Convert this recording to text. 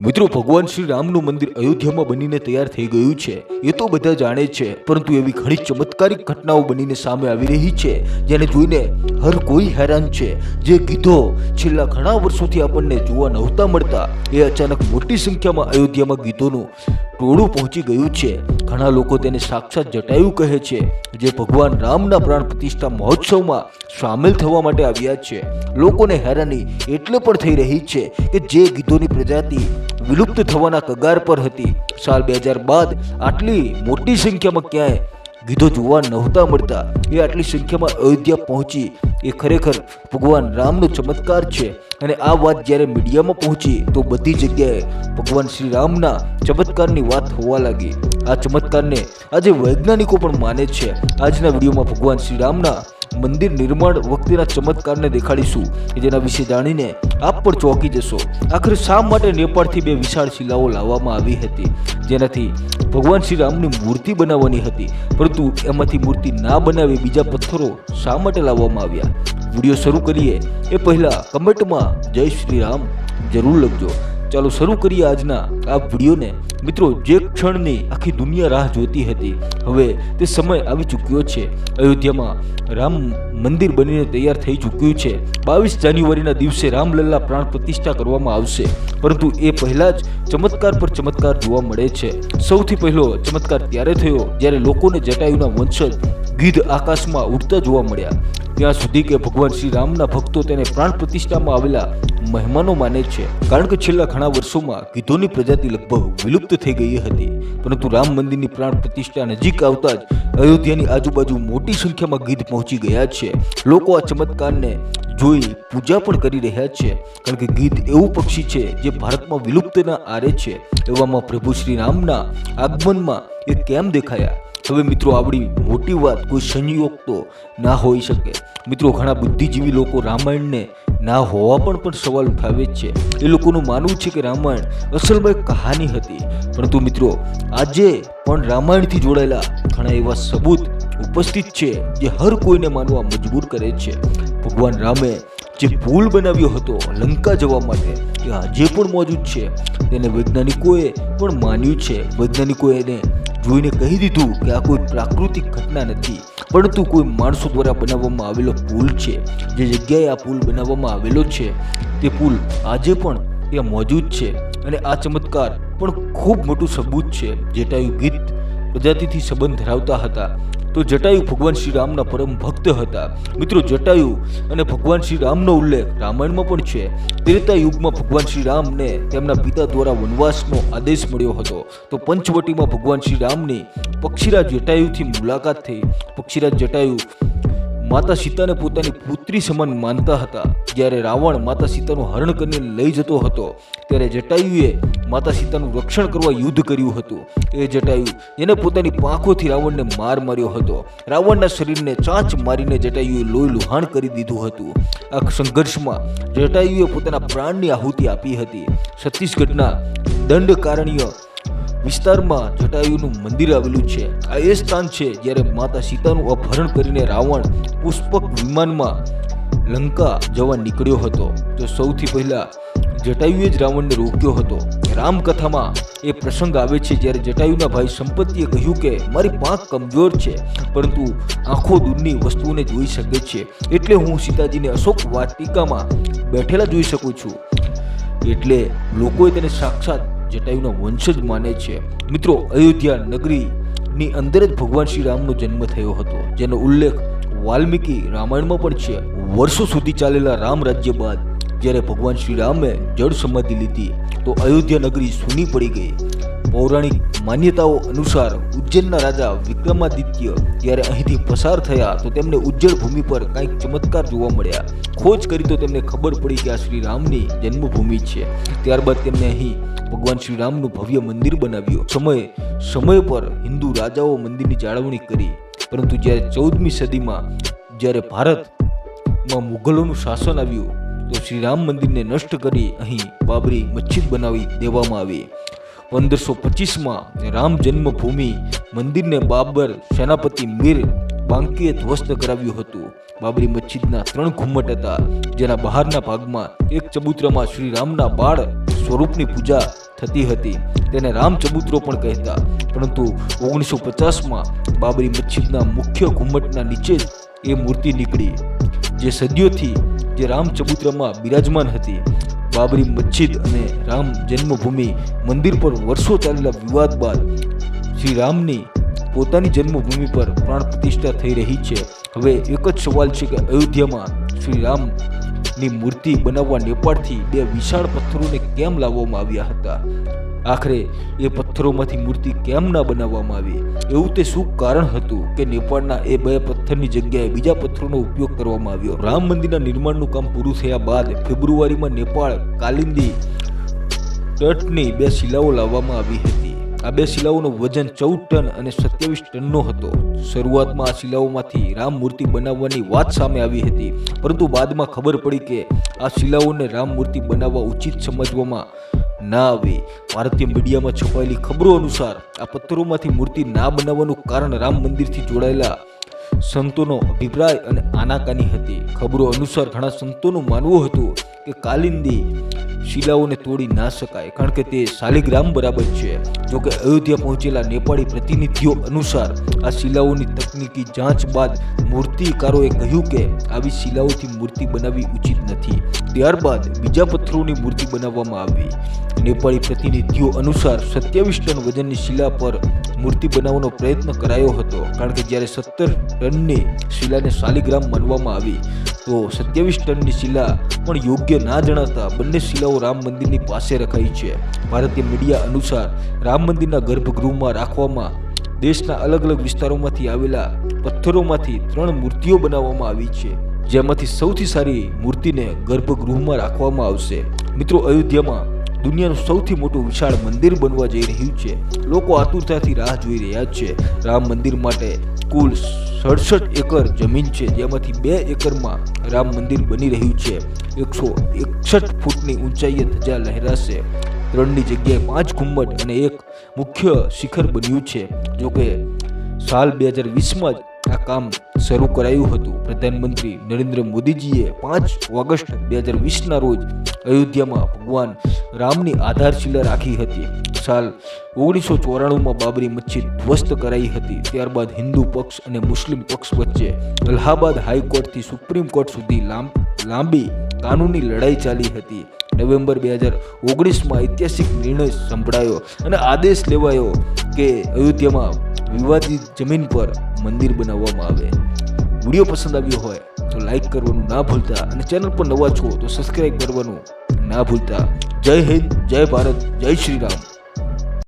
મિત્રો, ભગવાન શ્રી રામનું મંદિર અયોધ્યામાં બનીને તૈયાર થઈ ગયું છે એ તો બધા જાણે છે, પરંતુ એવી ઘણી ચમત્કારિક ઘટનાઓ બનીને સામે આવી રહી છે જેને જોઈને હર કોઈ હેરાન છે. જે ગીધો છેલ્લા ઘણા વર્ષોથી આપણને જોવા નહોતા મળતા એ અચાનક મોટી સંખ્યામાં અયોધ્યામાં ગીધોનું ટોળું પહોંચી ગયું છે. ઘણા લોકો તેને સાક્ષાત જટાયુ કહે છે, જે ભગવાન રામના પ્રાણ પ્રતિષ્ઠા મહોત્સવમાં સામેલ થવા માટે આવ્યા છે. લોકોને હેરાની એટલે પણ થઈ રહી છે કે જે ગીધોની પ્રજાતિ વિલુપ્ત થવાના કગાર પર હતી. સાલ 2000 બાદ આટલી મોટી સંખ્યામાં ક્યાંય ગીધો જોવા નહોતા મળતા. એ આટલી સંખ્યામાં અયોધ્યા પહોંચી એ ખરેખર ભગવાન રામનો ચમત્કાર છે. અને આ વાત જ્યારે મીડિયામાં પહોંચી તો બધી જગ્યાએ ભગવાન શ્રી રામના ચમત્કારની વાત હોવા લાગી. આ ચમત્કારને આજે વૈજ્ઞાનિકો પણ માને છે. આજના વિડીયોમાં ભગવાન શ્રી રામના મંદિર નિર્માણ વખતેના ચમત્કારને દેખાડીશું, જેના વિશે જાણીને આપ પણ ચોંકી જશો. આખરે શા માટે નેપાળથી બે વિશાળ શિલાઓ લાવવામાં આવી હતી, જેનાથી ભગવાન શ્રી રામની મૂર્તિ બનાવવાની હતી, પરંતુ એમાંથી મૂર્તિ ના બનાવી બીજા પથ્થરો શા માટે લાવવામાં આવ્યા? વિડીયો શરૂ કરીએ એ પહેલા કમેન્ટમાં જય શ્રી રામ જરૂર લખજો. ચાલો શરૂ કરીએ આજના આ વિડીયોને. મિત્રો, જે ક્ષણની આખી દુનિયા રાહ જોતી હતી, હવે તે સમય આવી ચૂક્યો છે. અયોધ્યામાં રામ મંદિર બનીને તૈયાર થઈ ચૂક્યું છે. 22 જાન્યુઆરીના દિવસે રામલલ્લા પ્રાણ પ્રતિષ્ઠા કરવામાં આવશે, પરંતુ એ પહેલા જ ચમત્કાર પર ચમત્કાર જોવા મળે છે. સૌથી પહેલો ચમત્કાર ત્યારે થયો જ્યારે લોકોને જટાયુના વંશજ ગીધ આકાશમાં ઉડતા જોવા મળ્યા. ત્યાં સુધી કે ભગવાન શ્રી રામના ભક્તો તેને પ્રાણ પ્રતિષ્ઠામાં આવેલા મહેમાનો માને છે, કારણ કે છેલ્લા ઘણા વર્ષોમાં ગીધોની પ્રજાતિ લગભગ વિલુપ્ત થઈ ગઈ હતી. પરંતુ રામ મંદિરની પ્રાણ પ્રતિષ્ઠા નજીક આવતા જ અયોધ્યાની આજુબાજુ મોટી સંખ્યામાં ગીધ પહોંચી ગયા છે. લોકો આ ચમત્કારને જોઈ પૂજા પણ કરી રહ્યા છે, કારણ કે ગીધ એવું પક્ષી છે જે ભારતમાં વિલુપ્તના આરે છે. એવામાં પ્રભુ શ્રી રામના આગમનમાં એ કેમ દેખાયા? હવે મિત્રો, આવડી મોટી વાત કોઈ સંયોગ તો ના હોઈ શકે. મિત્રો, ઘણા બુદ્ધિજીવી લોકો રામાયણને ના હોવા પણ સવાલ ઉઠાવે છે. એ લોકોનું માનવું છે કે રામાયણ અસલમાં એક કહાની હતી, પરંતુ મિત્રો આજે પણ રામાયણથી જોડાયેલા ઘણા એવા સબૂત ઉપસ્થિત છે જે હર કોઈને માનવા મજબૂર કરે છે. ભગવાન રામે જે પુલ બનાવ્યો હતો લંકા જવા માટે, એ આજે પણ મોજૂદ છે. તેને વૈજ્ઞાનિકોએ પણ માન્યું છે. વૈજ્ઞાનિકોએ એને જોઈને કહી દીધું કે આ કોઈ પ્રાકૃતિક ઘટના નથી, પરંતુ કોઈ માણસો દ્વારા બનાવવામાં આવેલો પુલ છે. જે જગ્યાએ આ પુલ બનાવવામાં આવેલો છે તે પુલ આજે પણ ત્યાં મોજૂદ છે. અને આ ચમત્કાર પણ ખૂબ મોટું સબૂત છે. જટાયુ ગીધ પ્રજાતિથી સંબંધ ધરાવતા હતા, તો જટાયુ ભગવાન શ્રી રામના પરમ ભક્ત હતા. મિત્રો, જટાયુ અને ભગવાન શ્રી રામનો ઉલ્લેખ રામાયણમાં પણ છે. ત્રેતા યુગમાં ભગવાન શ્રી રામને તેમના પિતા દ્વારા વનવાસનો આદેશ મળ્યો હતો, તો પંચવટીમાં ભગવાન શ્રી રામની પક્ષીરાજ જટાયુથી મુલાકાત થઈ. પક્ષીરાજ જટાયુ માતા સીતાને પોતાની પુત્રી સમાન માનતા હતા. જ્યારે રાવણ માતા સીતાનું હરણ કરીને લઈ જતો હતો, ત્યારે જટાયુએ માતા સીતાનું રક્ષણ કરવા યુદ્ધ કર્યું હતું. એ જટાયુ એને પોતાની પાંખોથી રાવણને માર માર્યો હતો. રાવણના શરીરને ચાંચ મારીને જટાયુએ લોહી લુહાણ કરી દીધું હતું. આ સંઘર્ષમાં જટાયુએ પોતાના પ્રાણની આહુતિ આપી હતી. છત્તીસગઢના દંડકારણ્ય વિસ્તારમાં જટાયુનું મંદિર આવેલું છે. આ એ સ્થાન છે જ્યારે માતા સીતાનું અપહરણ કરીને રાવણ પુષ્પક વિમાનમાં લંકા જવા નીકળ્યો હતો. તો સૌથી પહેલા જટાયુએ જ રાવણને રોક્યો હતો. રામકથામાં એ પ્રસંગ આવે છે જ્યારે જટાયુના ભાઈ સંપત્તિએ કહ્યું કે મારી પાંખ કમજોર છે, પરંતુ આંખો દૂરની વસ્તુઓને જોઈ શકે છે, એટલે હું સીતાજીને અશોક વાટિકામાં બેઠેલા જોઈ શકું છું. એટલે લોકોએ તેને સાક્ષાત જટાયુના વંશજ માને છે. મિત્રો, અયોધ્યા નગરીની અંદર જ ભગવાન શ્રી રામનો જન્મ થયો હતો, જેનો ઉલ્લેખ વાલ્મીકી રામાયણમાં પણ છે. વર્ષો સુધી ચાલેલા રામ રાજ્ય બાદ જ્યારે ભગવાન શ્રી રામે જળ સમાધિ લીધી, તો અયોધ્યા નગરી સૂની પડી ગઈ. પૌરાણિક માન્યતાઓ અનુસાર ઉજ્જૈનના રાજા વિક્રમાદિત્ય જ્યારે અહીંથી પસાર થયા, તો તેમને ઉજ્જડ ભૂમિ પર કંઈક ચમત્કાર જોવા મળ્યા. ખોજ કરી તો તેમને ખબર પડી કે આ શ્રી રામની જન્મભૂમિ છે. ત્યારબાદ તેમને અહીં ભગવાન શ્રી રામનું ભવ્ય મંદિર બનાવ્યું. સમય પર હિન્દુ રાજાઓ મંદિરની જાળવણી કરી, પરંતુ જ્યારે 14મી સદીમાં જ્યારે ભારતમાં મુઘલોનું શાસન આવ્યું, તો શ્રી રામ મંદિરને નષ્ટ કરી અહીં બાબરી મસ્જિદ બનાવી દેવામાં આવી. 1525માં રામ જન્મભૂમિ મંદિરને બાબર સેનાપતિ મીર બાંકીએ ધ્વસ્ત કરાવ્યું હતું. બાબરી મસ્જિદના 3 ઘુમ્મટ હતા, જેના બહારના ભાગમાં એક ચબૂતરામાં શ્રી રામના બાળ સ્વરૂપની પૂજા થતી હતી તેને રામ ચબૂતરો પણ કહેતા. પરંતુ 1950માં બાબરી મસ્જિદના મુખ્ય ઘુમ્મટના નીચે જ એ મૂર્તિ નીકળી જે સદીઓથી જે રામ ચબૂતરામાં બિરાજમાન હતી. બાબરી મસ્જિદ અને રામ જન્મભૂમિ મંદિર પર વર્ષો ચાલેલા વિવાદ બાદ શ્રી રામની પોતાની જન્મભૂમિ પર પ્રાણ પ્રતિષ્ઠા થઈ રહી છે. હવે એક જ સવાલ છે કે અયોધ્યામાં શ્રી રામની મૂર્તિ બનાવવા નેપાળથી 2 વિશાળ પથ્થરોને કેમ લાવવામાં આવ્યા હતા? આખરે એ પથ્થરોમાંથી મૂર્તિ કેમ ના બનાવવામાં આવી? એવું તે શું કારણ હતું કે નેપાળના એ 2 પથ્થરની જગ્યાએ બીજા પથ્થરોનો ઉપયોગ કરવામાં આવ્યો? રામ મંદિરના નિર્માણનું કામ પૂરું થયા બાદ ફેબ્રુઆરીમાં નેપાળ કાલિંદી તટની 2 શિલાઓ લાવવામાં આવી હતી. આ 2 શિલાઓનું વજન 14 ટન અને 27 ટનનો હતો. શરૂઆતમાં આ શિલાઓમાંથી રામ મૂર્તિ બનાવવાની વાત સામે આવી હતી, પરંતુ બાદમાં ખબર પડી કે આ શિલાઓને રામ મૂર્તિ બનાવવા ઉચિત સમજવામાં ના આવી. ભારતીય મીડિયામાં છપાયેલી ખબરો અનુસાર આ પથ્થરોમાંથી મૂર્તિ ના બનાવવાનું કારણ રામ મંદિરથી જોડાયેલા સંતોનો અભિપ્રાય અને આનાકાની હતી. ખબરો અનુસાર ઘણા સંતોનું માનવું હતું કે કાલિંદી શિલાઓને તોડી ના શકાય કારણ કે તે શાલિગ્રામ બરાબર છે. જોકે અયોધ્યા પહોંચેલા નેપાળી પ્રતિનિધિઓ અનુસાર આ શિલાઓની તકનીકી જાંચ બાદ મૂર્તિકારોએ કહ્યું કે આવી શિલાઓથી મૂર્તિ બનાવવી ઉચિત નથી. ત્યારબાદ બીજા પથ્થરોની મૂર્તિ બનાવવામાં આવી. નેપાળી પ્રતિનિધિઓ અનુસાર 27 ટન વજનની શિલા પર મૂર્તિ બનાવવાનો પ્રયત્ન કરાયો હતો કારણ કે જ્યારે 17 ટનની શિલાને શાલિગ્રામ માનવામાં આવી તો 27 ટનની શિલા પણ યોગ્ય ના જણાતા બંને શિલાઓ રામ મંદિરની પાસે રખાઈ છે. ભારતીય મીડિયા અનુસાર રામ મંદિરના ગર્ભગૃહમાં રાખવામાં દેશના અલગ અલગ વિસ્તારોમાંથી આવેલા પથ્થરોમાંથી 3 મૂર્તિઓ બનાવવામાં આવી છે, જેમાંથી સૌથી સારી મૂર્તિને ગર્ભગૃહમાં રાખવામાં આવશે. મિત્રો, અયોધ્યામાં દુનિયાનું સૌથી મોટું વિશાળ મંદિર બનવા જઈ રહ્યું છે. લોકો આતુરતાથી રાહ જોઈ રહ્યા છે. રામ મંદિર માટે કુલ 67 એકર જમીન છે, જેમાંથી 2 એકરમાં રામ મંદિર બની રહ્યું છે. 161 ફૂટની ઊંચાઈએ ધજા લહેરાશે. 3ની જગ્યાએ 5 ઘુમ્મટ અને 1 મુખ્ય શિખર બન્યું છે. જોકે સાલ 2020માં જ આ કામ શરૂ કરાયું હતું. પ્રધાનમંત્રી નરેન્દ્ર મોદીજીએ 5 ઓગસ્ટ 2020ના રોજ અયોધ્યામાં ભગવાન રામની આધારશિલા રાખી હતી. સાલ 1994માં બાબરી મસ્જિદ ધ્વસ્ત કરાઈ હતી. ત્યારબાદ હિન્દુ પક્ષ અને મુસ્લિમ પક્ષ વચ્ચે અલ્હાબાદ હાઈકોર્ટથી સુપ્રીમ કોર્ટ સુધી લાંબી કાનૂની લડાઈ ચાલી હતી. નવેમ્બર 2019માં ઐતિહાસિક નિર્ણય સંભળાયો અને આદેશ લેવાયો કે અયોધ્યામાં વિવાદિત જમીન પર મંદિર બનાવવામાં આવે. વિડીયો પસંદ આવ્યો હોય તો લાઈક કરવાનું ના ભૂલતા અને ચેનલ પર નવા છો તો સબસ્ક્રાઈબ કરવાનું ના ભૂલતા. જય હિન્દ, જય ભારત, જય શ્રી રામ.